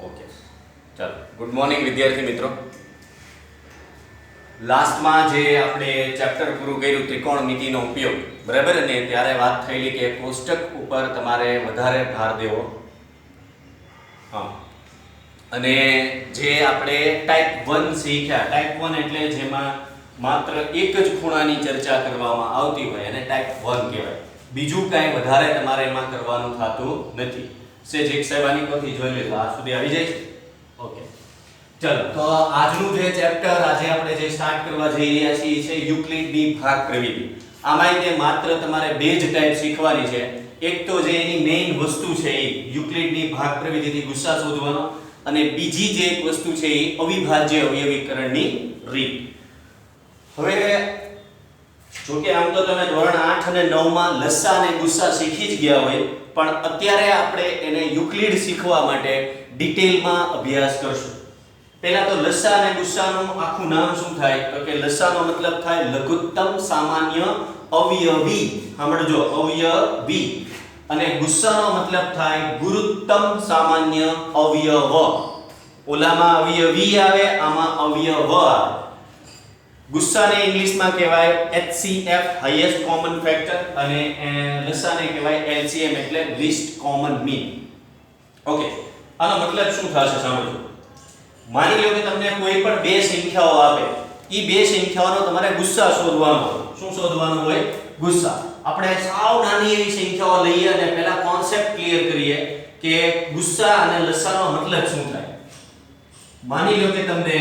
Okay, ચાલો. Good morning વિદ્યાર્થી મિત્રો. લાસ્ટમાં જે આપણે ચેપ્ટર પૂરું કર્યું ત્રિકોણમિતિનો ઉપયોગ, બરાબર ને, ત્યારે વાત થયેલી કે કોષ્ટક ઉપર તમારે વધારે ભાર દેવો. હા, અને જે આપણે ટાઈપ 1 શીખ્યા, ટાઈપ 1 એટલે જેમાં માત્ર એક જ ખૂણાની ચર્ચા કરવામાં આવતી હોય એને ટાઈપ 1 કહેવાય. બીજું કાંઈ વધારે તમારે એમાં કરવાનું થતું નથી. સેજ એક સાહેબાની પરથી જોઈ લેજો, આ સુધી આવી જાય છે. ઓકે, ચલો. તો આજનું જે ચેપ્ટર આજે આપણે જે સ્ટાર્ટ કરવા જઈ રહ્યા છીએ છે યુક્લિડની ભાગ પ્રવિધિ. આમાં તે માત્ર તમારે બે જ ટાઈપ શીખવાની છે. એક તો જે એની મેઇન વસ્તુ છે એ યુક્લિડની ભાગ પ્રવિધિથી ગુસ્સા શોધવાનો, અને બીજી જે એક વસ્તુ છે એ અવિભાજ્ય અવયવીકરણની રીત. હવે જો કે આમ તો તમે ધોરણ 8 અને 9 માં લસ્સા અને ગુસ્સા શીખી જ ગયા હોય, પણ અત્યારે આપણે એને યુક્લિડ શીખવા માટે ડિટેલમાં અભ્યાસ કરશું. પહેલા તો લસ્સા અને ગુસ્સાનું આખું નામ શું થાય? તો કે લસ્સાનો મતલબ થાય લઘુત્તમ સામાન્ય અવયવી. સાંભળજો, અવયવી. અને ગુસ્સાનો મતલબ થાય ગુરુત્તમ સામાન્ય અવયવ. ઓલામાં અવયવી આવે, આમાં અવયવ આવે. ગુસ્સાને ઇંગ્લિશમાં કહેવાય HCF, હાઈએસ્ટ કોમન ફેક્ટર, અને લસાને કહેવાય LCM એટલે લીસ્ટ કોમન મીન. ઓકે, આનો મતલબ શું થશે સાંભળો. માની લો કે તમને કોઈ પણ બે સંખ્યાઓ આપે, ઈ બે સંખ્યાઓનો તમારે ગુસ્સા શોધવાનો હોય. શું શોધવાનું હોય? ગુસ્સા. આપણે સાવ નાની એવી સંખ્યાઓ લઈએ અને પહેલા કોન્સેપ્ટ ક્લિયર કરીએ કે ગુસ્સા અને લસાનો મતલબ શું થાય. માની લો કે તમને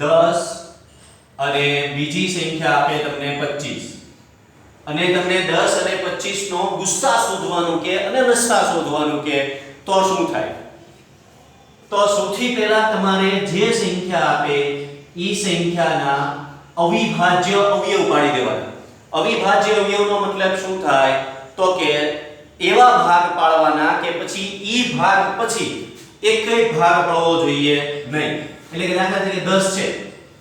10 અને બીજી સંખ્યા આપે તમને 25, અને તમને 10 અને 25 નો ગુસ્સા શોધવાનું કે અને લસા શોધવાનું કે, તો શું થાય? તો સૌથી પહેલા તમારે જે સંખ્યા આપે ઈ સંખ્યાના અવિભાજ્ય અવયવ પાડી દેવાના. અવિભાજ્ય અવયવનો મતલબ શું થાય? તો કે એવા ભાગ પાડવાના કે પછી ઈ ભાગ પછી એકય ભાગ પડવો જોઈએ નહીં. એટલે કે દાખલા તરીકે 10 છે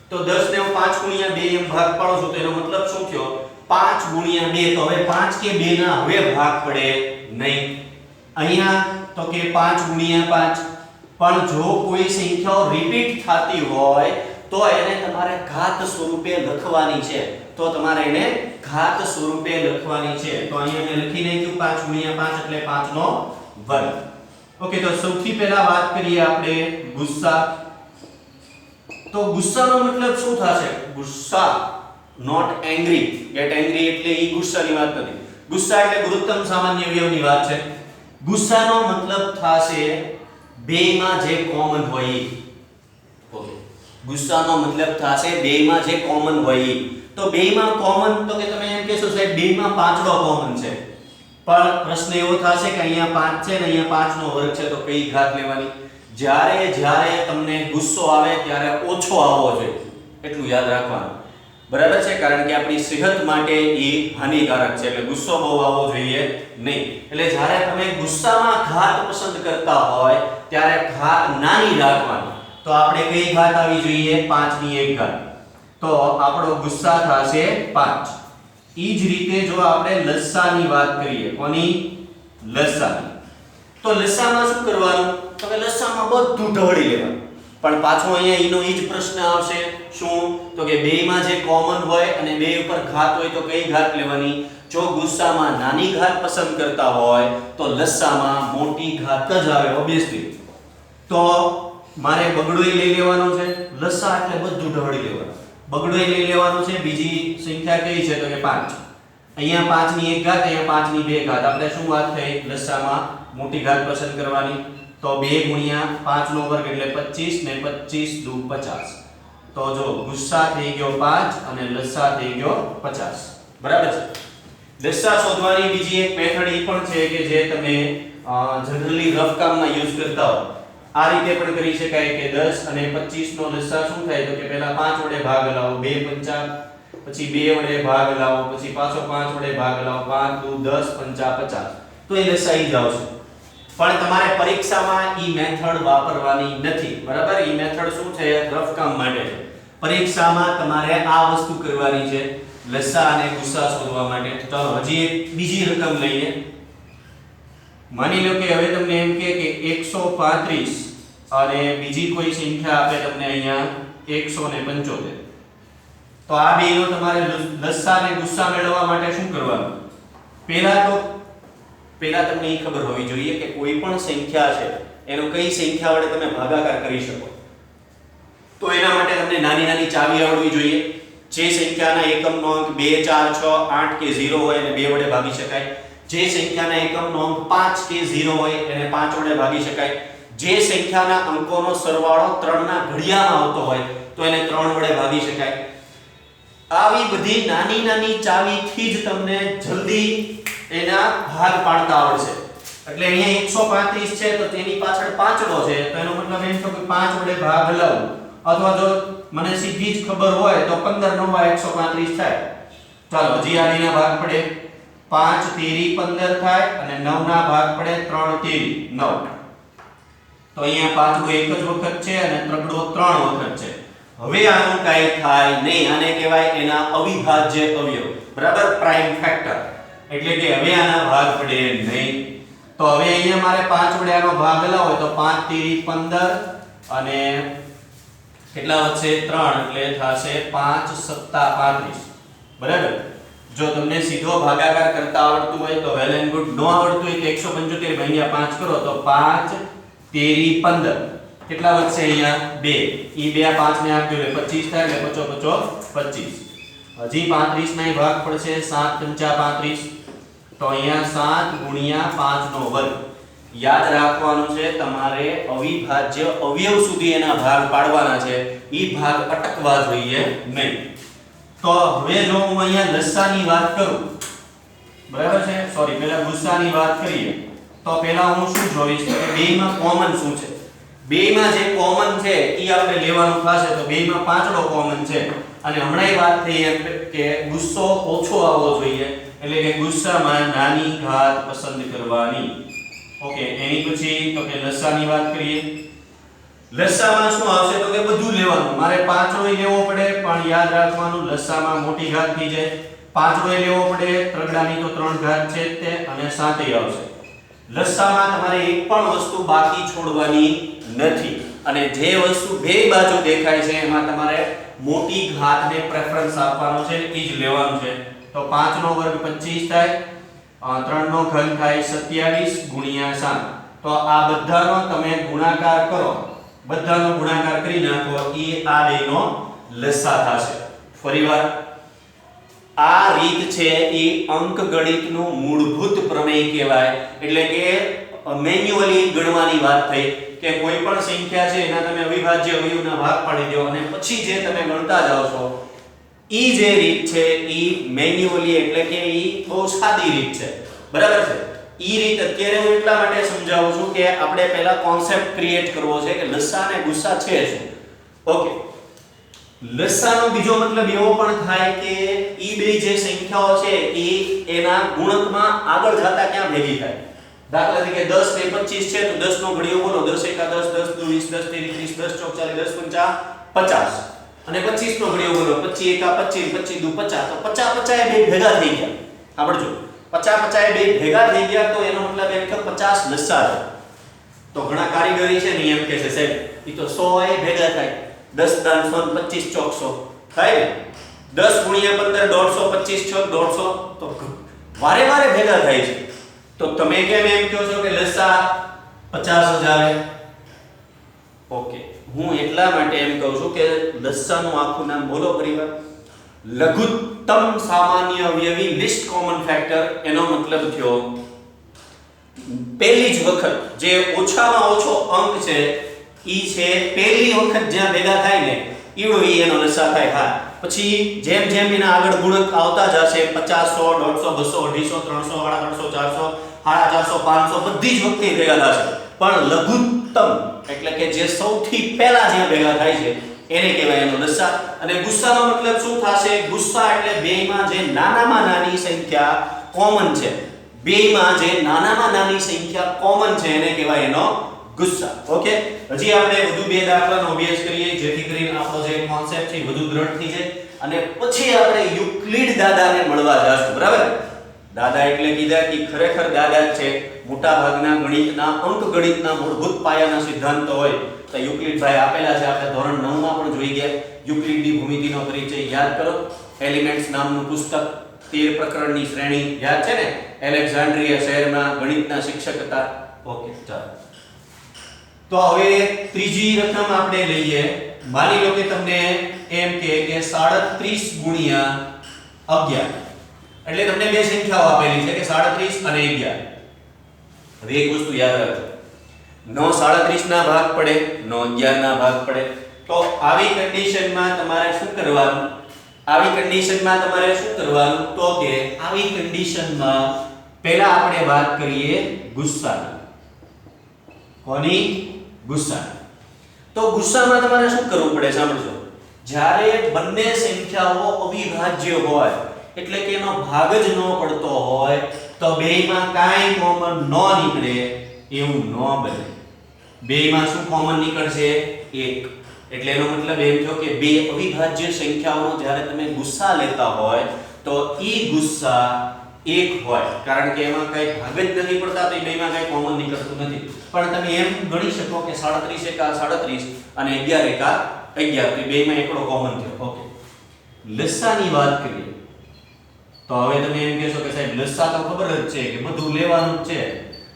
તો 10 ને હું 5 ગુણ્યા 2 એમ ભાગ પાડું છું, તો એનો મતલબ શું થયો? 5 ગુણ્યા 2. તો હવે 5 કે 2 ના હવે ભાગ પડે નહીં. અહીંયા તો કે 5 ગુણ્યા 5. પણ જો કોઈ સંખ્યાઓ રિપીટ થતી હોય તો એને તમારે ઘાત સ્વરૂપે લખવાની છે. તો તમારે એને ઘાત સ્વરૂપે લખવાની છે. તો અહીંયા મેં લખી નાખ્યું 5 ગુણ્યા 5 એટલે 5 નો વર્ગ. ઓકે, તો સૌથી પહેલા વાત કરીએ આપણે ગુસ્સા. તો ગુસ્સાનો મતલબ શું થશે? ગુસ્સા, નોટ એંગ્રી. ગેટ એંગ્રી એટલે ઈ ગુસ્સાની વાત નથી. ગુસ્સા એટલે ગુરુત્તમ સામાન્ય અવયવની વાત છે. ગુસ્સાનો મતલબ થશે બેમાં જે કોમન હોય ઈ. ઓકે, ગુસ્સાનો મતલબ થશે બેમાં જે કોમન હોય ઈ. તો બેમાં કોમન, તો કે તમે એમ કહેશો સાહેબ બેમાં પાંચડો કોમન છે, પણ પ્રશ્ન એવો થશે કે અહીંયા 5 છે ને અહીંયા 5 નો વર્ગ છે, તો કઈ ઘાત લેવાની? જ્યારે તમને ગુસ્સો આવે ત્યારે ઓછો આવવો જોઈએ, એટલું યાદ રાખવાનું. બરાબર છે? કારણ કે આપણી સેહત માટે એ હાનિકારક છે, એટલે ગુસ્સો બહુ આવવો જોઈએ નહીં. એટલે જ્યારે તમે ગુસ્સામાં ઘાત પસંદ કરતા હોય ત્યારે ઘાત નાની રાખવાની. તો આપણે કઈ ઘાત આવી જોઈએ? 5 ની 1 ઘાત. તો આપણો ગુસ્સા થશે 5. ઈ જ રીતે જો આપણે લસાની વાત કરીએ, કોની? લસાની. તો લસામાં શું કરવાનું? તો કે લસામાં બધું ઢળી લેવાનું. પણ પાછો અહીંયા ઈનો ઈ જ પ્રશ્ન આવશે. શું? તો કે બેમાં જે કોમન હોય અને બે ઉપર ઘાત હોય તો કઈ ઘાત લેવાની? જો ગુસ્સામાં નાની ઘાત પસંદ કરતા હોય તો લસામાં મોટી ઘાત જ આવે ઓબ્વિયસલી. તો મારે બગડોય લઈ લેવાનો છે. લસા એટલે બધું ઢળી લેવાનું. બગડોય લઈ લેવાનું છે. બીજી સંખ્યા કઈ છે? તો કે 5. અહીંયા 5 ની 1 ઘાત, અહીંયા 5 ની 2 ઘાત. આપણે શું વાત થઈ? લસામાં મોટી ઘાત પસંદ કરવાની. તો 2 ગુણ્યા 5 નો વર્ગ એટલે 25 ને 25 દુ 50. તો જો ગુસ્સા થઈ ગયો 5 અને લસા થઈ ગયો 50. બરાબર છે? લસા શોધવાની બીજી એક મેથડ એ પણ છે કે જે તમે જનરલી રફ કામમાં યુઝ કરતા હો. આ રીતે પણ કરી શકાય કે 10 અને 25 નો લસા શું થાય? તો કે પહેલા 5 વડે ભાગ હલાવો, 2 5, પછી 2 વડે ભાગ હલાવો, પછી પાછો 5 વડે ભાગ હલાવો, 5 દુ 10 5 50. તો એ લસા ઈ જ આવશે. પણ તમારે પરીક્ષામાં ઈ મેથડ વાપરવાની નથી. બરાબર? ઈ મેથડ શું છે? રફ કામ માટે છે. પરીક્ષામાં તમારે આ વસ્તુ કરવાની છે, લસા અને ગુસ્સા શોધવા માટે. ચાલો હજી એક બીજી રકમ લઈએ. માની લો કે હવે તમને એમ કે 135 અને બીજી કોઈ સંખ્યા આપે તમને અહીંયા 175, તો આ બેનો તમારે લસા અને ગુસ્સા મેળવવા માટે શું કરવાનું? પહેલા તમને એ ખબર હોવી જોઈએ કે કોઈ પણ સંખ્યા છે એનો કઈ સંખ્યા વડે તમે ભાગાકાર કરી શકો. તો એના માટે તમને નાની નાની ચાવી આવડવી જોઈએ. જે સંખ્યાના એકમનો અંક 2 4 6 8 કે 0 હોય એને 2 વડે ભાગી શકાય. જે સંખ્યાના એકમનો અંક 5 કે 0 હોય એને 5 વડે ભાગી શકાય. જે સંખ્યાના અંકોનો સરવાળો 3 ના ઘડિયામાં આવતો હોય તો એને 3 વડે ભાગી શકાય. આવી બધી નાની નાની ચાવીથી જ તમને જલ્દી એના ભાગ પાડતા આવડશે. એટલે અહીંયા 135 છે તો તેની પાછળ પાંચડો છે તો એનો મતલબ એમ થયો કે 5 વડે ભાગ હલાવું, અથવા જો મને સીધી જ ખબર હોય તો 15 9 135 થાય. ચાલો હજી આના ભાગ પડે. 5 તેરી 15 થાય અને 9 ના ભાગ પડે 3 તેરી 9. તો અહીંયા પાંચડો એક જ વખત છે અને ત્રગડો 3 વખત છે. હવે આનું કાઈ થાય નહીં. આને કહેવાય એના અવિભાજ્ય અવયવ, બરાબર, પ્રાઇમ ફેક્ટર. એટલે કે હવે આના ભાગ પડે નહીં. તો હવે અહીંયા મારે 5 વડે આનો ભાગ હલાવો હોય તો 5 તેરી 15 અને કેટલા વધશે 3 એટલે થશે 5 સત્તા 35, બરાબર. જો તમને સીધો ભાગાકાર કરતા આવડતું હોય તો વેલ એન્ડ ગુડ. નો આવડતું હોય તો 175 ભાગ્યા 5 કરો તો 5 તેરી 15 કેટલા વધશે અહીંયા 2. ઈ 2 5 ને આપજો એટલે 25 થાય એટલે 5 25. હજી 35 ના ભાગ પડશે 7 પંચા 35. તો અહીંયા 7 ગુણ્યા 5 નો વર્ગ. યાદ રાખવાનું છે તમારે અવિભાજ્ય અવયવ સુધી એના ભાગ પાડવાના છે. ઈ ભાગ અટકવા જોઈએ નહીં. તો હવે જો હું અહીંયા લસાની વાત કરું, બરાબર છે, સોરી પહેલા ગુસ્સાની વાત કરીએ તો પહેલા હું શું જોઈશ કે બેયમાં કોમન શું છે. બેયમાં જે કોમન છે ઈ આપણે લેવાનું થશે. તો બેયમાં પાંચડો કોમન છે અને હમણાંય વાત થઈ એમ કે ગુસ્સો ઓછો આવવો જોઈએ, એટલે કે ગુસ્સામાં નાની ઘાત પસંદ કરવાની. ઓકે, એની પછી તો કે લસાની વાત કરીએ. લસામાં શું આવશે તો કે બધું લેવાનું. મારે પાંચડોય લેવો પડે પણ યાદ રાખવાનું લસામાં મોટી ઘાત થઈ જાય. પાંચડોય લેવો પડે, ત્રગડાની તો 3 ઘાત છે તે અને 7 આવશે. લસામાં તમારે એક પણ વસ્તુ બાકી છોડવાની નથી અને જે વસ્તુ બે બાજુ દેખાય છે એમાં તમારે મોટી ઘાતને પ્રેફરન્સ આપવાનો છે, એ જ લેવાનું છે. તો 5 નો વર્ગ 25 થાય, 3 નો ઘન થાય 27 ગુણ્યા 7. તો આ બધાનો તમે ગુણાકાર કરો, બધાનો ગુણાકાર કરી નાખો, એ આ બેનો લસા થશે. ફરીવાર આ રીત છે એ અંકગણિતનું મૂળભૂત પ્રમેય કહેવાય. એટલે કે મેન્યુઅલી ગણવાની વાત થઈ કે કોઈ પણ સંખ્યા છે એના તમે અવિભાજ્ય અવયવના ભાગ પાડી દો અને પછી જે તમે ગણતા જાઓ છો ઈ જે રીત છે ઈ મેન્યુઅલી, એટલે કે ઈ બહુ સાદી રીત છે, બરાબર છે. ઈ રીત અત્યારે હું એટલા માટે સમજાવું છું કે આપણે પહેલા કોન્સેપ્ટ ક્રિએટ કરવો છે કે લસા અને ગુસ્સા છે શું. ઓકે, લસાનો બીજો મતલબ એવો પણ થાય કે ઈ બે જે સંખ્યાઓ છે ઈ એના ગુણકમાં આગળ જતા ક્યાં ભેગી થાય. દાખલા તરીકે 10 ને 25 છે તો 10 નો ઘડિયો બોલો, 10 એકા 10, 10 દુ 20, 10 તેરી 30, 10 ચોક 40, 10 પંચા 50 અને 25 નો ઘડિયો બોલો, 25 એકા 25, 25 દુ 50. તો 50 50 એ બે ભેગા થઈ ગયા. સાંભળજો, 50 50 એ બે ભેગા થઈ ગયા તો એનો મતલબ એમ કે 50 લસા છે. તો ઘણા કારીગરી છે ને એમ કહે છે સાહેબ ઈ તો 100 એ ભેગા થાય, 10 દાન 100, 25 ચોક 100 થાય ને, 10 ગુણ્યા 15 150, 25 ચોક 150. તો વારે વારે ભેગા થાય છે. તો તમે કેમ એમ કહો છો કે લસા 50,000? ઓકે, હું એટલા માટે એમ કહું છું કે લસાનું આખું નામ બોલો પરિવાર. લઘુત્તમ સામાન્ય અવયવી, લીસ્ટ કોમન ફેક્ટર. એનો મતલબ થયો પહેલી જ વખત જે ઓછામાં ઓછો અંક છે ઈ છે પહેલી વખત જ્યાં ભેગા થાય ને ઈડો ઈ એનો લસા થાય. હા, પછી જેમ જેમ એના આગળ ગુણક આવતા જશે 50 100 150 200 300 350 400 500 બધી જ વખતે ભેગા થશે. પણ લઘુત્તમ એટલે કે જે સૌથી પહેલા જ્યાં ભેગા થાય છે એને કહેવાય એનો લસા. અને ગુસ્સાનો મતલબ શું થશે? ગુસ્સા એટલે બેયમાં જે નાનામાં નાની સંખ્યા કોમન છે, બેયમાં જે નાનામાં નાની સંખ્યા કોમન છે એને કહેવાય એનો ગુસ્સા. ઓકે, હજી આપણે વધુ બે દાખલાનો અભ્યાસ કરીએ જેથી કરીને આપણો જે કોન્સેપ્ટ છે વધુ દ્રઢ થઈ જાય અને પછી આપણે યુક્લિડ દાદાને મળવા જાશું. બરાબર, દાદા એટલે કીધા કે ખરેખર દાદા છે મોટા ભાગના ગણિતના અંકગણિતના મૂળભૂત પાયાના સિદ્ધાંતો હોય તો યુક્લિડ ભાઈ આપેલા છે, આપણે ધોરણ 9 માં પણ જોઈ ગયા. યુક્લિડની ભૂમિતિનો પરિચય યાદ કરો. એલિમેન્ટ્સ નામનું પુસ્તક, 13 પ્રકરણની શ્રેણી યાદ છે ને? એલેક્ઝાન્ડ્રિયા શહેરમાં ગણિતના શિક્ષક હતા. ઓકે, ચાલો. તો હવે ત્રીજી રકમ આપણે લઈએ. માની લો કે તમને એમ કે 37 ગુણ્યા 11, એટલે તમને બે સંખ્યાઓ આપેલી છે કે 37 અને 11. હવે એક વસ્તુ યાદ રાખજો, નો 37 ના ભાગ પડે, નો 11 ના ભાગ પડે. તો આવી કન્ડિશનમાં તમારે શું કરવાનું? તો કે આવી કન્ડિશનમાં પહેલા આપણે વાત કરીએ ગુસ્સાની. કોની? ગુસ્સાની. તો ગુસ્સામાં તમારે શું કરવું પડે સાંભળજો. જ્યારે બંને સંખ્યાઓ અવિભાજ્ય હોય, એટલે કે એનો ભાગ જ ન પડતો હોય, તો બેયમાં કાંઈ કોમન ન નીકળે એવું ન બને. બેયમાં શું કોમન નીકળશે? 1. એટલે એનો મતલબ એમ થયો કે બે અવિભાજ્ય સંખ્યાઓનો જ્યારે તમે ગુસ્સા લેતા હોય તો ઈ ગુસ્સા 1 હોય, કારણ કે એમાં કઈ ભાગ જ નથી પડતા, તો બેયમાં કઈ કોમન નીકળતું નથી. પણ તમે એમ ગણી શકો કે 37 એકા 37 અને 11 એકા 11, તો બેયમાં એકડો કોમન થયો. ઓકે, લસાની વાત કરીએ તો હવે તમે એમ કહેશો કે સાહેબ લસા તો ખબર જ છે કે બધું લેવાનું જ છે.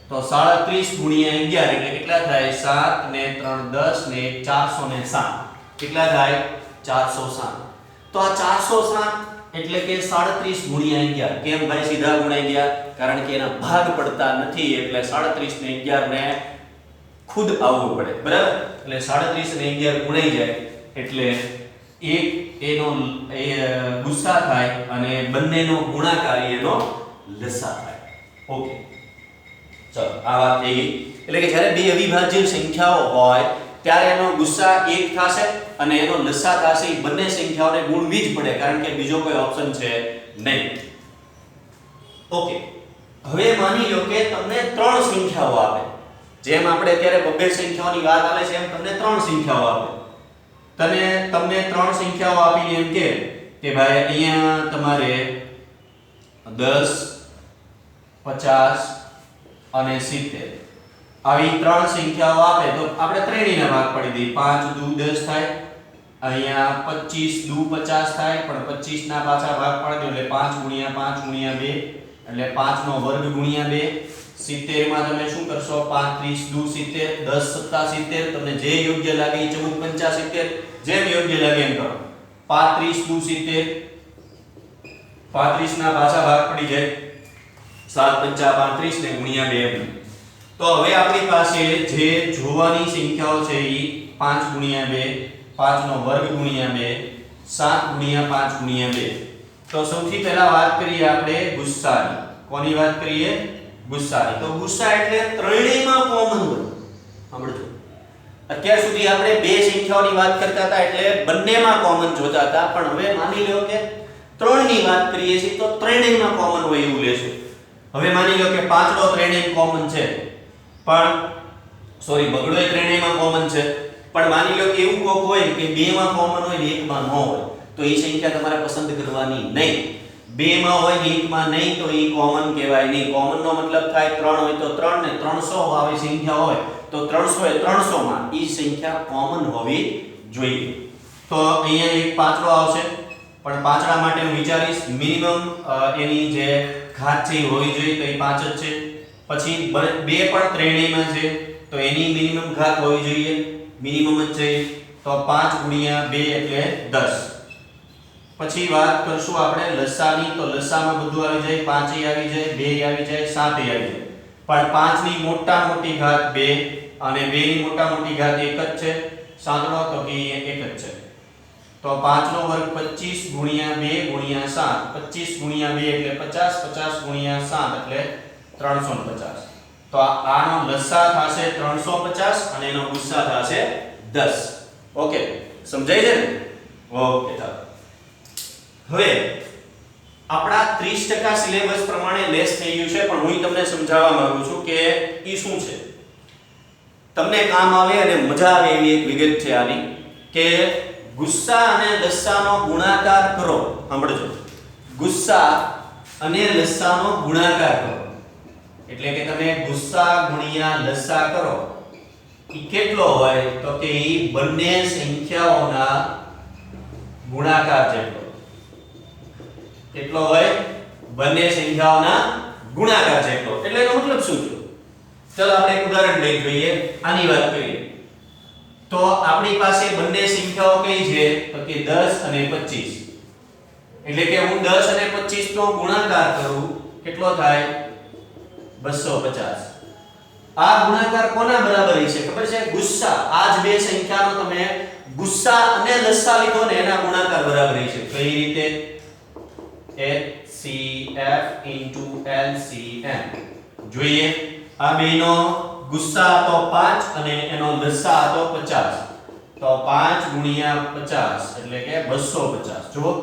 તો 37 ગુણ્યા 11 એટલે કેટલા થાય? 7 ને 3 10 ને 407. કેટલા થાય? 407. તો આ 407 એટલે કે 37 ગુણ્યા 11. કેમ ભાઈ સીધા ગુણાઈ ગયા? કારણ કે એના ભાગ પડતા નથી, એટલે 37 ને 11 ને ખુદ આવવું પડે, બરાબર? એટલે 37 ને 11 ગુણાઈ જાય એટલે એક એનો ગુસ્સા થાય અને બંનેનો ગુણાકાર એનો લસા થાય. ઓકે, ચલો આ વાત થઈ ગઈ. એટલે કે જ્યારે બે અવિભાજ્ય સંખ્યાઓ હોય ત્યારે એનો ગુસ્સા 1 થશે અને એનો લસા થશે. એ બંને સંખ્યાઓને ગુણવી જ પડે, કારણ કે બીજો કોઈ ઓપ્શન છે નહીં. ઓકે, હવે માની લો કે તમને 3 સંખ્યાઓ આપે. જેમ આપણે અત્યારે બબ્બે સંખ્યાઓની વાત આવે છે એમ તમને 3 સંખ્યાઓ આપે. તમને 3 સંખ્યાઓ આપીને એમ કે ભાઈ અહીંયા તમારે 10 50 અને 70 આવી 3 સંખ્યાઓ આપે તો આપણે ત્રણેયના ભાગ પાડી દઈએ. 5 દુ 10 થાય, અહીંયા 25 દુ 50 થાય, પણ 25 ના પાછા ભાગ પાડી દો એટલે 5 ગુણ્યા 5 ગુણ્યા 2 એટલે 5 નો વર્ગ ગુણ્યા 2. 70 માં તમે શું કરશો? 35 દુ 70, 10 સત્તા 70, તમને જે યોગ્ય લાગે 14 પંચા 70, જેમ યોગ્ય લાગે એમ કરો. 35 દુ 70, 35 ના પાછા ભાગ પડી જાય, 7 પંચા 35 ને ગુણ્યા 2. તો હવે આપણી પાસે જે જોવાની સંખ્યાઓ છે એ 5 ગુણ્યા 2, 5 નો વર્ગ ગુણ્યા 2, 7 ગુણ્યા 5 ગુણ્યા 2. તો સૌથી પહેલા વાત કરીએ આપણે ગુસ્સાની. કોની વાત કરીએ? ગુસ્સાની. તો ગુસ્સા એટલે ત્રણેયમાં કોમન હોય. સાંભળજો, અત્યાર સુધી આપણે બે સંખ્યાઓની વાત કરતા હતા એટલે બંનેમાં કોમન જોતા હતા, પણ હવે માની લો કે 3 ની વાત કરીએ છીએ તો ત્રણેયમાં કોમન હોય એવું લેશું. હવે માની લો કે 5 નો ત્રણેય કોમન છે, પણ સોરી બગડો ત્રણેયમાં કોમન છે, પણ માની લો કે એવું કોક હોય કે 2 માં કોમન હોય ને 1 માં ન હોય, તો એ સંખ્યા તમારે પસંદ કરવાની નહીં. 2 માં હોય ને 1 માં નહીં તો એ કોમન કહેવાય નહીં. કોમન નો મતલબ થાય 3 હોય તો 3 ને 300 આવી સંખ્યા હોય તો 300 એ 300 માં એ સંખ્યા કોમન હોવી જોઈએ. તો અહીંયા એક પાંચડો આવશે, પણ પાંચડા માટે હું વિચારીશ મિનિમમ એની જે ઘાત છે એ હોવી જોઈએ, તો એ 5 જ છે. પછી 2 પણ ત્રણેયમાં છે તો એની મિનિમમ ઘાત હોવી જોઈએ, મિનિમમ જ છે, તો 5 ગુણ્યા 2 એટલે 10. પછી વાત કરશું આપણે લસાની. તો લસામાં બધું આવી જાય, 5 આવી જાય, 2 આવી જાય, 7 આવી જાય. પણ 5 ની મોટા મોટી ઘાત 2 અને 2 ની મોટા મોટી ઘાત 1 જ છે. સાંતળો તો કે 1 જ છે. તો 5 નો વર્ગ 25 ગુણ્યા 2 ગુણ્યા 7, 25 ગુણ્યા 2 એટલે 50, 50 ગુણ્યા 7 એટલે 350. તો આનો લસા થશે 350 અને એનો ગુસ્સા થશે 10. ઓકે, સમજાય છે ને? ઓકે, ચાલો. હવે આપણા 30% સિલેબસ પ્રમાણે લેસ થઈ ગયું છે, પણ હું તમને સમજાવવા માંગુ છું કે ઈ શું છે, તમને કામ આવે અને મજા આવે એવી એક વિગત છે આની, કે ગુસ્સા અને લસાનો ગુણાકાર કરો. સાંભળજો, ગુસ્સા અને લસાનો ગુણાકાર કરો. એટલે કે તમે ગુસ્સા ગુણ્યા લસા કરો ઈ કેટલો હોય તો કે ઈ બંને સંખ્યાઓના ગુણાકાર જેટલો. કેટલો હોય? બંને સંખ્યાઓના ગુણાકાર જેટલો. એટલે એનો મતલબ શું છે? ચલો આપણે એક ઉદાહરણ લઈ જોઈએ, આની વાત કરીએ. તો આપણી પાસે બંને સંખ્યાઓ કઈ છે તો કે 10 અને 25. એટલે કે હું 10 અને 25 નો ગુણાકાર કરું કેટલો થાય? 250. આ ગુણાકાર કોના બરાબર છે ખબર છે? ગુસ્સા. આ જ બે સંખ્યાનો તમે ગુસ્સા અને લસા લીધો ને એના ગુણાકાર બરાબર છે. કઈ રીતે? HCF LCM. જોઈએ, આ બેનો ગુસ્સા તો 5 અને એનો લસા તો 50. તો 5 ગુણ્યા 50 એટલે કે 250.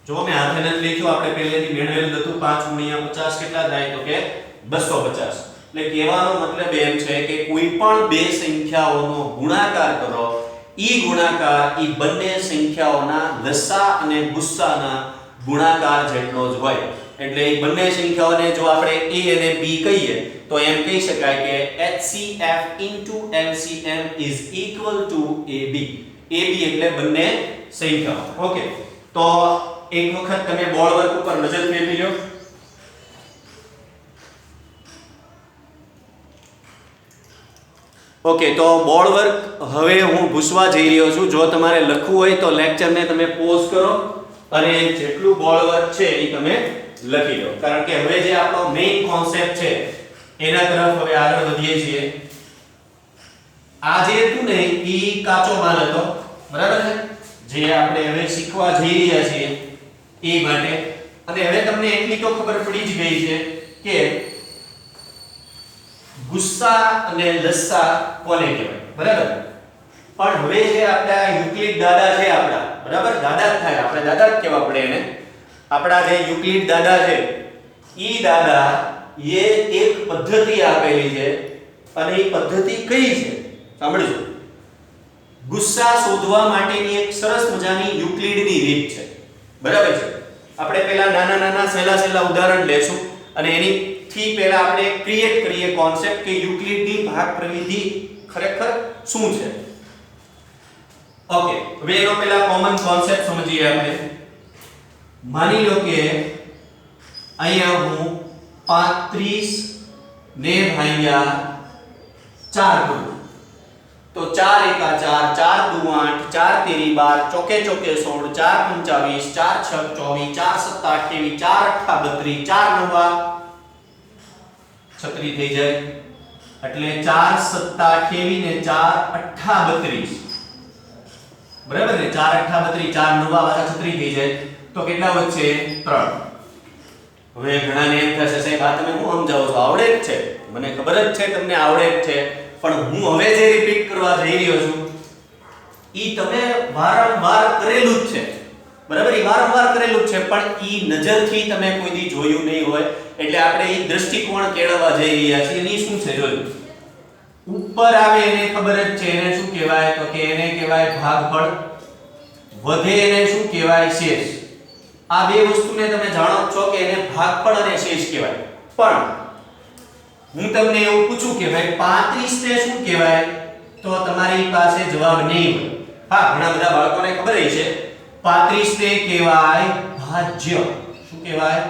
જો મેં હાથે નથી લખ્યું, આપણે પહેલેથી મેળવેલું હતું. 5 ગુણ્યા 50 કેટલા થાય તો કે 250. એટલે કહેવાનો મતલબ એમ છે કે કોઈ પણ બે સંખ્યાઓનો ગુણાકાર કરો, ઈ ગુણાકાર ઈ બંને સંખ્યાઓના લસા અને ગુસ્સાના ગુણાકાર જેટલો જ હોય. એટલે ઈ બંને સંખ્યાઓને જો આપણે a અને b કહીએ તો એમ કહી શકાય કે HCF LCM is equal to AB. AB એટલે બંને સંખ્યાઓ. ઓકે, તો એક વખત તમે બોર્ડ વર્ક ઉપર નજર ફેરવી લો. ઓકે, તો બોર્ડ વર્ક હવે હું ભૂસવા જઈ રહ્યો છું. જો તમારે લખવું હોય તો લેક્ચરને તમે પોઝ કરો અને જેટલું બોર્ડ વર્ક છે એ તમે લખી લો, કારણ કે હવે જે આપણો મેઇન કોન્સેપ્ટ છે એના તરફ હવે આગળ વધીએ છીએ. આ જે હતું ને ઈ કાચો માલ હતો, બરાબર છે, જે આપણે હવે શીખવા જઈ રહ્યા છીએ એ માટે. અને હવે તમને એટલી તો ખબર પડી જ ગઈ છે કે ગુસ્સા અને લસા કોને કહેવાય, બરાબર? પણ હવે જે આપણા યુક્લિડ દાદા છે, આપણા બરાબર દાદા જ થાય, આપણે દાદા જ કહેવા પડે એને. આપણા જે યુક્લિડ દાદા છે ઈ દાદા એ એક પદ્ધતિ આપેલી છે અને એ પદ્ધતિ કઈ છે સાંભળજો. ગુસ્સા શોધવા માટેની એક સરસ મજાની યુક્લિડની રીત છે, બરાબર છે. આપણે પહેલા નાના નાના સહેલા ઉદાહરણ લેશું અને એની થી પહેલા આપણે ક્રિએટ કરીએ કોન્સેપ્ટ કે યુક્લિડની ભાગ પ્રવિધિ ખરેખર શું છે. ઓકે, હવે એનો પહેલા કોમન કોન્સેપ્ટ સમજીએ આપણે. માની લો કે અહીંયા હું 35 ને ભાગ્યા 4 કરું તો 4 એકા 4, 4 દુ 8, 4 તેરી 12, ચોકે ચોકે 16, 4 25, 4 6 24, 4 7 28, 4 8 32, 4 9 36 થઈ જાય. એટલે 4 7 28 ને 4 8 32, બરાબર ને? 4 8 32, 4 9 વાળા 36 થઈ જાય. તો કેટલા વધશે? 3. હવે ઘણાને એમ થશે સાહેબ આ તમે હું સમજાવો છો, આવડે જ છે, મને ખબર જ છે તમને આવડે જ છે, પણ હું હવે જે રિપીટ કરવા જઈ રહ્યો છું ઈ તમે વારંવાર કરેલું જ છે, બરાબર? ઈ વારંવાર કરેલું જ છે, પણ ઈ નજરથી તમે કોઈ દી જોયું નહીં હોય. એટલે આપણે ઈ દૃષ્ટિકોણ કેળવવા જઈ રહ્યા છીએ. એની શું છે જોયું, ઉપર આવે એને ખબર જ છે, એને શું કહેવાય તો કે એને કહેવાય ભાગફળ. વધે એને શું કહેવાય? શેષ. આ બે વસ્તુને તમે જાણો છો કે એને ભાગફળ અને શેષ કહેવાય. પણ હું તમને એવું પૂછું કે ભાઈ 35 ને શું કહેવાય તો તમારી પાસે જવાબ નહીં હોય. હા, ઘણા બધા બાળકોને ખબર છે 35 ને કહેવાય ભાજ્ય. શું કહેવાય?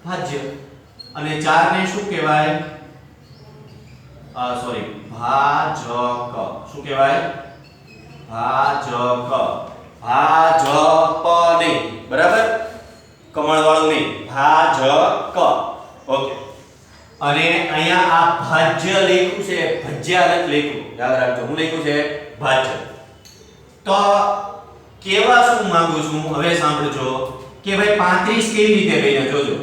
ભાજ્ય. અને 4 ને શું કહેવાય? ભાજક. શું કહેવાય? ભાજક. ભાજપ નહીં, બરાબર? કમળ વાળું નહીં, ભાજક. ઓકે. અને અહીંયા આ ભાજ્ય લખ્યું છે, ભજ્યા નથી લખ્યું, યાદ રાખજો. હું લખ્યું છે ભાજ્ય. તો કેવા શું માંગુ છું હવે સાંભળજો કે ભાઈ 35 કેવી રીતે બન્યા જોજો.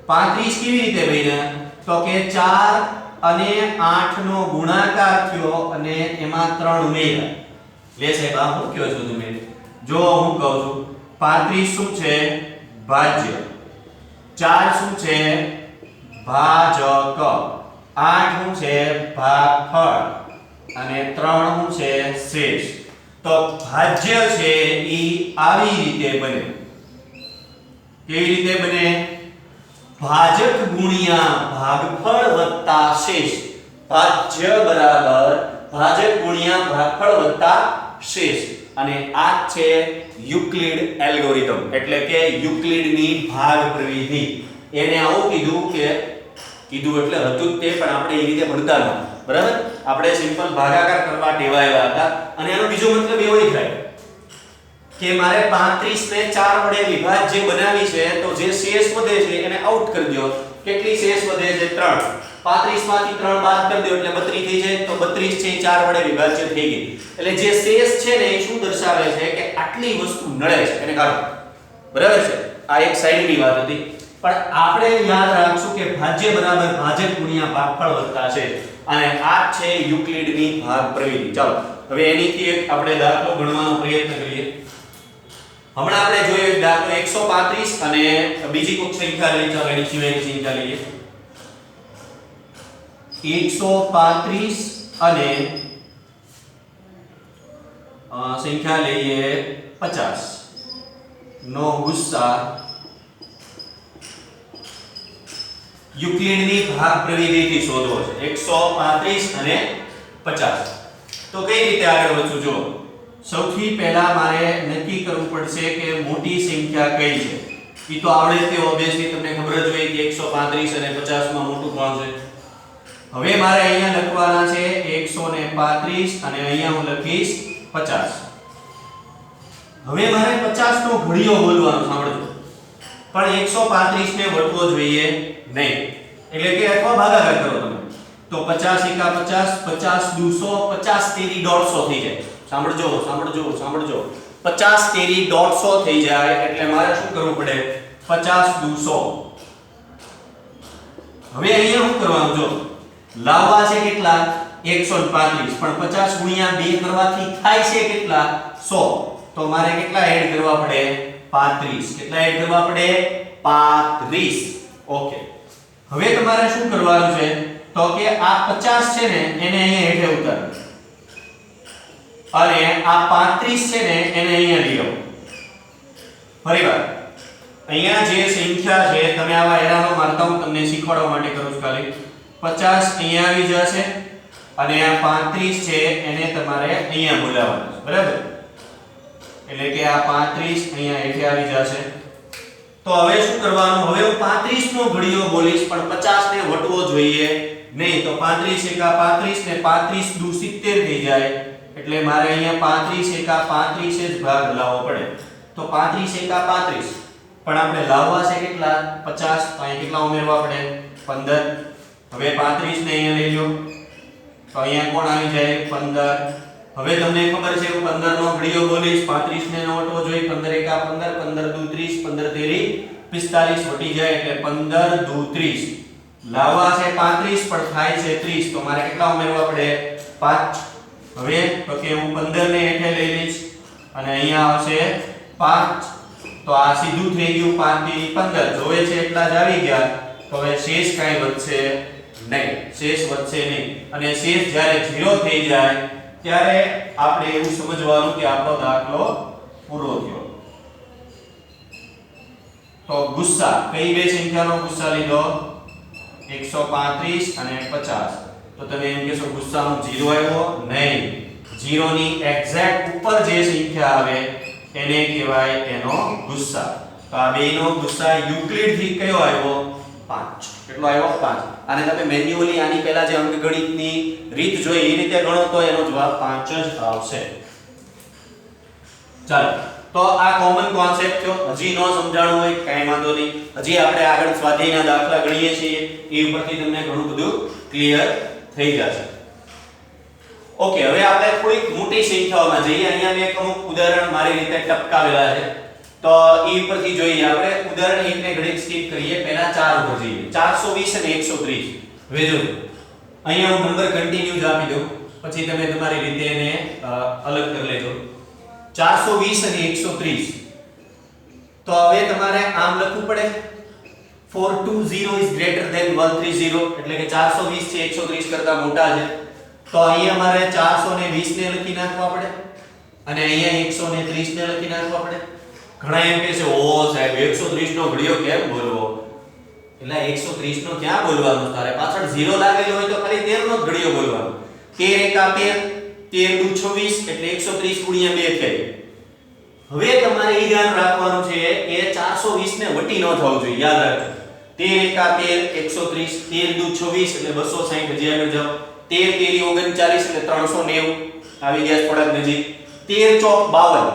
35 કેવી રીતે બન્યા તો કે 4 અને 8 નો ગુણાકાર થયો અને એમાં 3 ઉમેર્યા. લે સાહેબ આ હું કયો છું તમે જો હું કહું છું 35 શું છે? ભાજ્ય. 4 શું છે? ભાજક. 8 શું છે? ભાગફળ. અને 3 શું છે? શેષ. તો ભાજ્ય છે ઈ આવી રીતે બને. કેવી રીતે બને? ભાજક ગુણ્યા ભાગફળ વત્તા શેષ. ભાજ્ય બરાબર ભાજક ગુણ્યા ભાગફળ વત્તા શેષ. અને આ છે યુક્લિડ એલ્ગોરિધમ એટલે કે યુક્લિડની ભાગ પ્રવિધિ. એને આવું કીધું એટલે હતું જ તે, પણ આપણે એ રીતે ભણતા ન. બરાબર, આપણે સિમ્પલ ભાગાકાર કરવા ટેવાયેલા હતા. અને આનો બીજો મતલબ એવો થાય કે મારે 35 ને 4 વડે વિભાજ્ય બનાવી છે, તો જે શેષ વધે છે એને આઉટ કરી દો. કેટલી શેષ વધે છે? 3. 35 માંથી 3 બાદ કરી દો એટલે 32 થઈ જાય. તો 32 છે 4 વડે વિભાજ્ય થઈ ગઈ. એટલે જે શેષ છે ને એ શું દર્શાવે છે કે આટલી વસ્તુ નડે છે એને કાઢો. બરાબર છે, આ એક સાઈડની વાત હતી. પણ આપણે યાદ રાખશું કે ભાજ્ય બરાબર ભાજક ગુણ્યા ભાગફળ વત્તા છે. અને આ છે યુક્લિડની ભાગ પ્રવિધિ. ચાલો હવે એનીથી એક આપણે દાખલો ગણવાનો પ્રયત્ન કરીએ. હમણાં આપણે જોયો એક દાખલો 135 અને બીજી કોઈક સંખ્યા લઈ. ચાલો એની સિવાયની સંખ્યા લઈએ. 135 અને સંખ્યા લઈએ 50 નો ગુસ્સા યુક્લિડની ભાગ પ્રવિધિથી શોધવો છે. 135 અને 50. તો કઈ રીતે આગળ વધશું? જો સૌથી પહેલા મારે નક્કી કરવું પડશે કે મોટી સંખ્યા કઈ છે. ઈ તો આવડે તે ઓબ્વિયસલી તમને ખબર જ હોય કે 135 અને 50 માં મોટું કોણ છે. હવે મારે અહીંયા લખવાના છે 135 અને અહીંયા હું લખીશ 50. હવે મારે 50 નો ઘડિયો બોલવાનો, સાંભળજો. પણ 135 ને વટવો જોઈએ નહીં. એટલે કે અથવા ભાગાકાર કરો તમે તો 50 એકા 50, 50 દુ 100, 50 તેરી 150 થઈ જાય. સાંભળજો 50 તેરી 150 થઈ જાય. એટલે મારે શું કરવું પડે? 50 દુ 100. હવે અહીંયા શું કરવાનું? જો લાવવા છે કેટલા? 135, પણ 50 ગુણ્યા 2 કરવાથી થાય છે કેટલા? 100. તો મારે કેટલા એડ કરવા પડે? 35. કેટલા એડ કરવા પડે? 35. ઓકે. હવે તમારે શું કરવાનું છે? તો કે આ 50 છે ને એને અહીંયા હેઠે ઉતારો અને આ 35 છે ને એને અહીંયા લઈ આવો. ફરીવાર અહીંયા જે સંખ્યા છે, તમે આવા એરાનો મારતા હું તમને શીખવાડવા માટે કરું છું. ખાલી 50 અહીંયા આવી જશે અને આ 35 છે એને તમારે અહીંયા બોલાવવાનું છે. બરાબર, એટલે કે આ 35 અહીંયા હેઠે આવી જશે. તો હવે શું કરવાનું? હવે હું 35 નો ઘડિયો બોલીશ, પણ 50 ને વટવો જોઈએ નહીં. તો 35 એકા 35 ને 35 દુ 70 થઈ જાય. એટલે મારે અહીંયા 35 એકા 35 જ ભાગ લાવવો પડે. તો 35 એકા 35, પણ આપણે લાવવા છે કેટલા? 50. તો અહીંયા કેટલા ઉમેરવા પડે? 15. હવે 35 ને અહીંયા લઈ લો તો અહીંયા કોણ આવી જાય? 15. હવે તમને ખબર છે હું 15 નો ઘડિયો બોલીશ, 35 ને વટવો જોઈએ. 15 એકા 15, 15 દુ 30, 15 તેરી 45 વટી જાય. એટલે 15 દુ 30. લાવવા છે 35 પણ થાય છે 30. તો મારે કેટલા ઉમેરવા પડે? 5. હવે તો કે હું 15 ને હેઠે લઈ લઈશ અને અહીંયા આવશે 5. તો આ સીધું થઈ ગયું 5 થી 15. જોવે છે એટલા જ આવી ગયા. તો હવે શેષ કાંઈ વધશે નહીં. શેષ વધશે નહીં. અને શેષ જ્યારે 0 થઈ જાય ત્યારે આપણે એવું સમજવાનું કે આપણો દાખલો પૂરો થયો. તો ગુસ્સા કઈ બે સંખ્યાનો ગુસ્સા લીધો? 135 અને 50. તો તમે એમ કહેશો ગુસ્સાનો 0 આવ્યો? નહીં. 0 ની એક્ઝેક્ટ ઉપર જે સંખ્યા આવે એને કહેવાય એનો ગુસ્સા. તો આ બેનો ગુસ્સા યુક્લિડ થી કયો આવ્યો? 5. કેટલો આવ્યો? 5. અને તમે મેન્યુઅલી આની પહેલા જે અંકગણિતની રીત જોઈ એ રીતે ગણો તો એનો જવાબ 5 જ આવશે. ચાલો, તો આ કોમન કોન્સેપ્ટ થયો. હજી ન સમજાણું હોય કાંઈ વાંધો નહીં. હજી આપણે આગળ સ્વાધ્યાયના દાખલા ગણીએ છીએ એ ઉપરથી તમને ઘણું બધું ક્લિયર થઈ જશે. ઓકે, હવે આપણે થોડીક મોટી સંખ્યાઓમાં જઈએ. અહીંયા મેં અમુક ઉદાહરણ મારી રીતે ટપકાવેલા છે. તો એ ઉપરથી જોઈએ આપણે. ઉદાહરણ 1 ને ઘડીક સ્કીપ કરીએ. પહેલા 4 ઉપર જઈએ. 420 અને 130. હવે જો અહીંયા હું નંબર કન્ટિન્યુ જ આપી દઉં, પછી તમે તમારી રીતે એને અલગ કરી લેજો. 420 અને 130. તો હવે તમારે આમ લખવું પડે 420 is greater than 130. એટલે કે 420 છે 130 કરતા મોટા છે. તો અહીંયા મારે 420 ને લખી નાખવા પડે અને અહીંયા 130 ને લખી નાખવા પડે. ઘણા એમ કહે છે ઓ સાહેબ 130 નો ઘડિયો કેમ બોલવો? એટલે 130 નો ક્યાં બોલવાનું? તારે પાછળ 0 લાગેલો હોય તો ખાલી 13 નો જ ઘડિયો બોલવાનો. 13 એકા 13, 13 દુ 26 એટલે 130 ગુણ્યા 2 થાય. હવે તમારે એ ધ્યાન રાખવાનું છે કે 420 ને વટી ન થવું જોઈએ. યાદ રાખજો. 13 એકા 13 130, 13 દુ 26 એટલે 260. હજી આગળ જાઓ. 13 તેરી 39 એટલે 390 આવી ગયા થોડાક નજીક. 13 ચોક 52.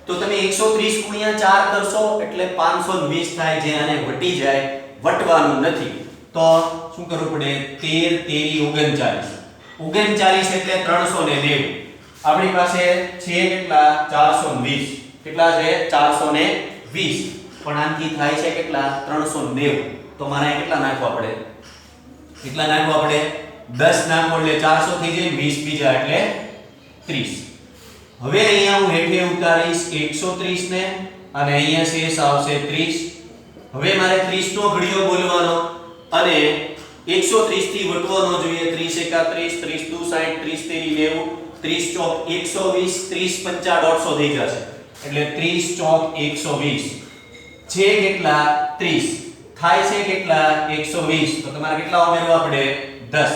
તો તમે 130 ગુણ્યા 4 કરશો એટલે 520 થાય. જે આને વટી જાય, વટવાનું નથી. તો શું કરવું પડે? 13 તેરી 39. 39 એટલે 390. આપણી પાસે છે કેટલા? 420. કેટલા છે? 420. પણ આનથી થાય છે કેટલા? 390. તો મારે કેટલા નાખવા પડે? કેટલા નાખવા પડે? 10 નાખો એટલે 400 થઈ જાય. 20 બીજા એટલે 30. હવે અહીંયા હું હેઠે ઉતારીશ 130 ને અને અહીંયા શેષ આવશે 30. હવે મારે 30 નો ઘડિયો બોલવાનો અને 130 થી વટવાનો જોઈએ. 30 એકા 30, 30 દુ 60, 30 તેરી 90, 30 ચોક 120, 30 પંચા 150 થઈ જશે. એટલે 30 ચોક 120 છે કેટલા? 30. થાય છે કેટલા? 120. તો તમારે કેટલા ઉમેરવા પડે? 10.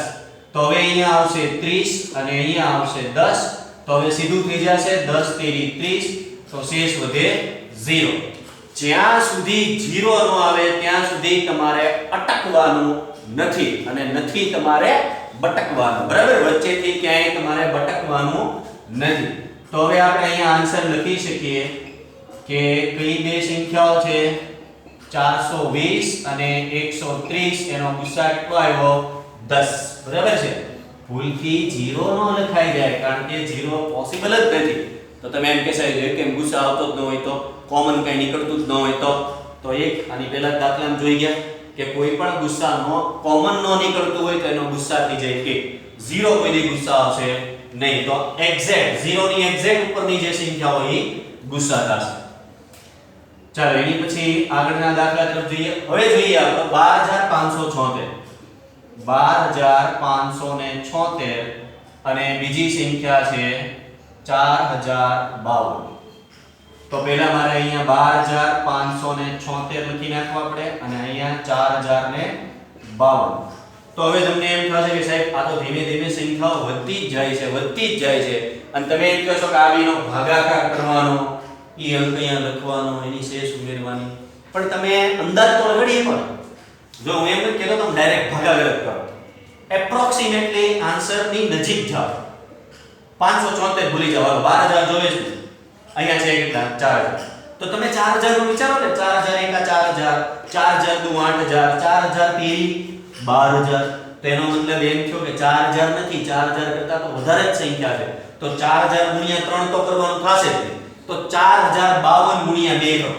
તો હવે અહીંયા આવશે 30 અને અહીંયા આવશે 10. તો હવે સીધું થઈ જશે 10 તેરી 30. તો શેષ વધે 0. જ્યાં સુધી 0 ન આવે ત્યાં સુધી તમારે અટકવાનું નથી અને નથી તમારે બટકવાનું. બરાબર? વચ્ચેથી ક્યાંય તમારે બટકવાનું નથી. તો હવે આપણે અહીંયા આન્સર લખી શકીએ કે કઈ બે સંખ્યાઓ છે? 420 અને 130. એનો ગુસ્સા કેટલો આવ્યો? 10. બરાબર છે? ભૂલથી 0 ન લખાઈ જાય કારણ કે 0 પોસિબલ જ નથી. તો તમે એમ કહેશો કે કેમ ગુસ્સા આવતો જ ન હોય તો, કોમન કઈ નીકળતું જ ન હોય તો એક આની પહેલા દાખલામાં જોઈ ગયા કે કોઈ પણ ગુસ્સાનો કોમન નો નીકળતું હોય તો એનો ગુસ્સા થઈ જાય કે 0 કોઈ દી ગુસ્સા આવશે નહીં. તો એક્ઝેક્ટ 0 ની એક્ઝેક્ટ ઉપરની જે સંખ્યા હોય એ ગુસ્સા થશે. ચાલો એની પછી આગળના દાખલા તરફ જોઈએ. હવે જોઈએ આપણે 12576. 12576 અને બીજી સંખ્યા છે 4052. તો પહેલા મારે અહીંયા 12576 લખી નાખવા પડે અને અહીંયા 4052. તો હવે તમને એમ થશે કે સાહેબ આ તો ધીમે ધીમે સંખ્યાઓ વધતી જ જાય છે અને તમે એમ કહો છો કે આ બેનો ભાગાકાર કરવાનો, ઈ અંક અહીંયા લખવાનો, એની શેષ ઉમેરવાની. પણ તમે અંદાજ તો લગાડી શકો. જો હું એમ નથી કહેતો તમે ડાયરેક્ટ ભાગાકાર કરો. એપ્રોક્સિમેટલી આન્સરની નજીક જાઓ. 574 ભૂલી જાઓ. 12000 જોવે છે. અહીંયા છે કેટલા? 4000. તો તમે 4000 નું વિચારો ને. 4000 એકા 4000, 4000 દુ 8000, 4000 તેરી 12000. તો એનો મતલબ એમ થયો કે 4000 નથી, 4000 કરતા તો વધારે જ સંખ્યા છે. તો 4000 ગુણ્યા 3 તો કરવાનું થશે જ. તો 4052 ગુણ્યા 2 કરો.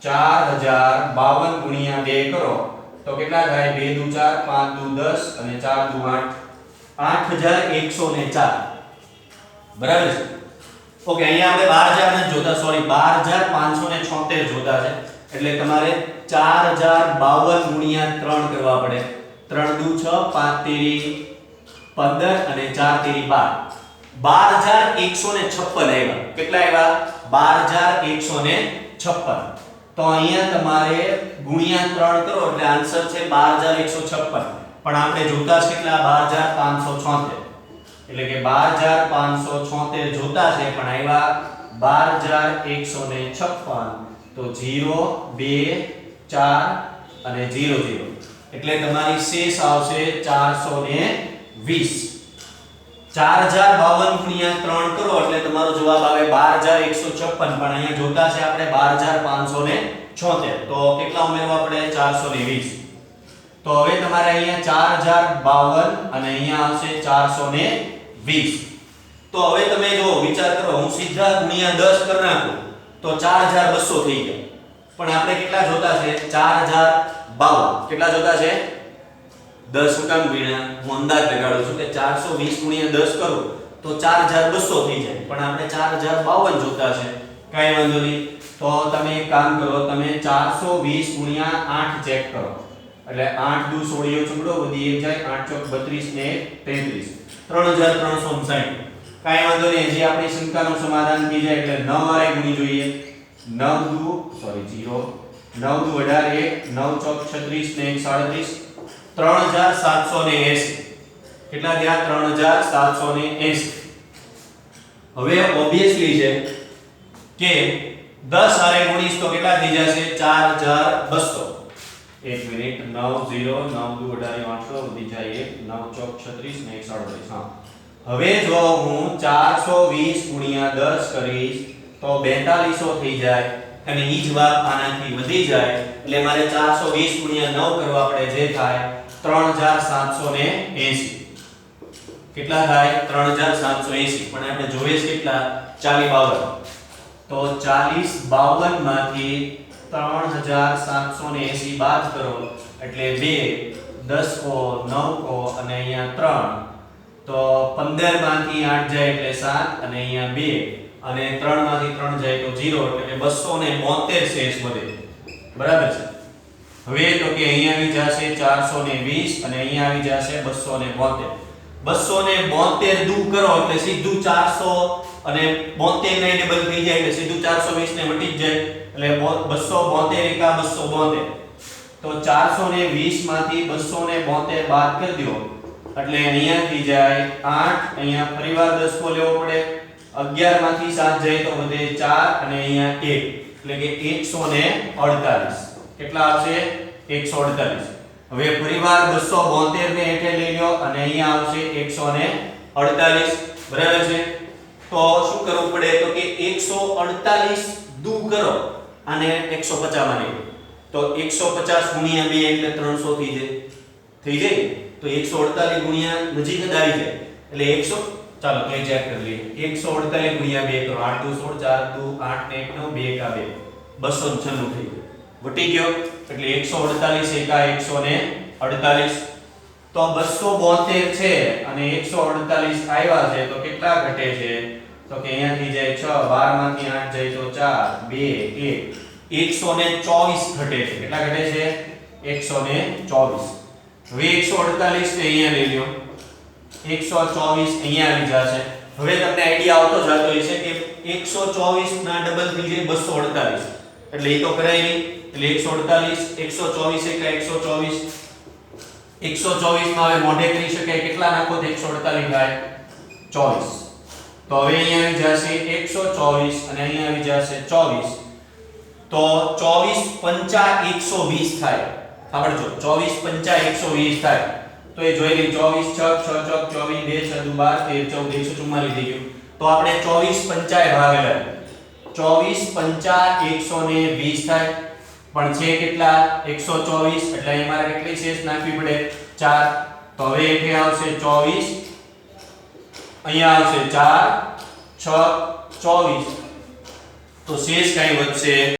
4052 ગુણ્યા 2 કરો તો કેટલા થાય? 2 દુ 4, 5 દુ 10 અને 4 દુ 8. 8104. બરાબર છે? ઓકે, અહીંયા આપણે 12000 ને જોતા, સોરી 12576 જોતા છે. એટલે તમારે 4052 ગુણ્યા 3 કરવા પડે. 3 દુ 6, 5 તેરી 15 અને 4 તેરી 12. 12156 આવ્યા. કેટલા આવ્યા? 12156. તો અહીંયા તમારે ગુણ્યા 3 કરો એટલે આન્સર છે 12156. પણ આપણે જોતા છે કેટલા? 12576. એટલે કે 12576 જોતા છે પણ આવ્યા 12156. તો 0 2 4 અને 0 0 એટલે તમારી શેષ આવશે 420. 4052 ગુણ્યા 3 કરો એટલે તમારો જવાબ આવે 12156. પણ અહીંયા જોતા છે આપણે 12576. તો કેટલા ઉમેરવા પડે? 420. તો હવે તમારે અહીંયા 4052 અને અહીંયા આવશે 420. તો હવે તમે જો વિચાર કરો, હું સીધા ગુણ્યા 10 કરી નાખું તો 4200 થઈ જાય. પણ આપણે કેટલા જોતા છે? 4052. કેટલા જોતા છે? 10 શું કામ ગુણ્યા? હું અંદાજ લગાડું છું કે 420 ગુણ્યા 10 કરું તો 4200 થઈ જાય. પણ આપણે 4052 જોતા છે. કાંઈ વાંધો નહીં. તો તમે એક કામ કરો, તમે 420 ગુણ્યા 8 ચેક કરો. એટલે 8 દુ 16 ચુકડો વધી 1 જાય. 8 ચોક 32 ને 33. 3360. કાંઈ વાંધો નહીં. હજી આપણી સંખ્યાનું સમાધાન થઈ જાય એટલે 9 વારે ગુણી જોઈએ. 9 દુ સોરી 0 9 દુ 18 1 9 ચોક 36 ને 37 3780 કેટલા થયા 3780 હવે ઓબ્વિયસલી છે કે 10 હારે ગુણીશ તો કેટલા થઈ જશે 4200 એક મિનિટ 9 0 9 દુ 18 800 વધી જાય 1 9 ચોક 36 ને 37 હા હવે જો હું 420 ગુણ્યા 10 કરીશ તો 4200 થઈ જાય અને ઈ જવાબ આનાથી વધી જાય એટલે મારે 420 ગુણ્યા 9 કરવા પડે જે થાય 3780 કેટલા થાય 3780 પણ આપણે જોઈએ છે કેટલા 40 52 તો 40 52 માંથી 3780 બાદ કરો એટલે 2 10 કો 9 કો અને અહીંયા 3 તો 15 માંથી 8 જાય એટલે 7 અને અહીંયા 2 અને 3 માંથી 3 જાય તો 0 એટલે 272 શેષ વધે બરાબર છે હવે તો કે અહીંયા આવી જશે 420 અને અહીંયા આવી જશે 272 272 દૂર કરો એટલે સીધું 400 અને 72 ને ડબલ થઈ જાય એટલે સીધું 420 ને વટી જ જાય એટલે 272 એકા 272 તો 420 માંથી 272 બાદ કરી દો એટલે અહીંયા થઈ જાય 8 અહીંયા ફરીવાર 10 કો લેવો પડે 11 માંથી 7 જાય તો વધે 4 અને અહીંયા 1 એટલે કે 148 કેટલા આવશે 148 હવે ફરીવાર 272 ને હેઠે લઈ લો અને અહીંયા આવશે 148 બરાબર છે તો શું કરવું પડે તો કે 148 દૂર કરો આને 150 માં લઈ તો 150 ગુણ્યા 2 એટલે 300 થઈ જાય તો 148 ગુણ્યા નજીક જ આવી જાય એટલે 100 ચાલો તો ચેક કરી લઈએ 148 ગુણ્યા 2 તો 8 2 16 4 2 8 ને 1 9 2 એકા 2 296 થઈ ગયું વટી ગયો એટલે 148 એકા 148 તો 272 છે અને 148 આવ્યા છે તો કેટલા ઘટે છે તો કે અહીંયા થઈ જાય 6 12 માંથી 8 જાય તો 4 2 1 124 ઘટે છે કેટલા ઘટે છે 124 હવે 148 ને અહીંયા લઈ લ્યો 124 અહીંયા આવી જશે હવે તમને આઈડિયા આવતો જતો હશે કે 124 ના ડબલ થઈ જાય 248 એટલે એ તો કરાય નહીં એટલે 148 124 એકા 124 124 માં હવે મોઢે કરી શકાય કેટલા નાખો તો 148 થાય 24 તો હવે અહીંયા આવી જશે 124 અને અહીંયા આવી જશે 24 તો 24 5 120 થાય સાંભળજો 24 5 120 થાય તો એ જોઈ લઈ 24 6 6 6 24 2 6 12 13 14 144 થઈ ગયું તો આપણે 24 5 ભાગેલા 24 5 120 થાય પણ છે કેટલા 124 એટલે અહીં મારે કેટલી શેષ નાખવી પડે 4 તો હવે એઠે આવશે 24 અહીંયા આવશે 4 6 24 તો શેષ કઈ વધશે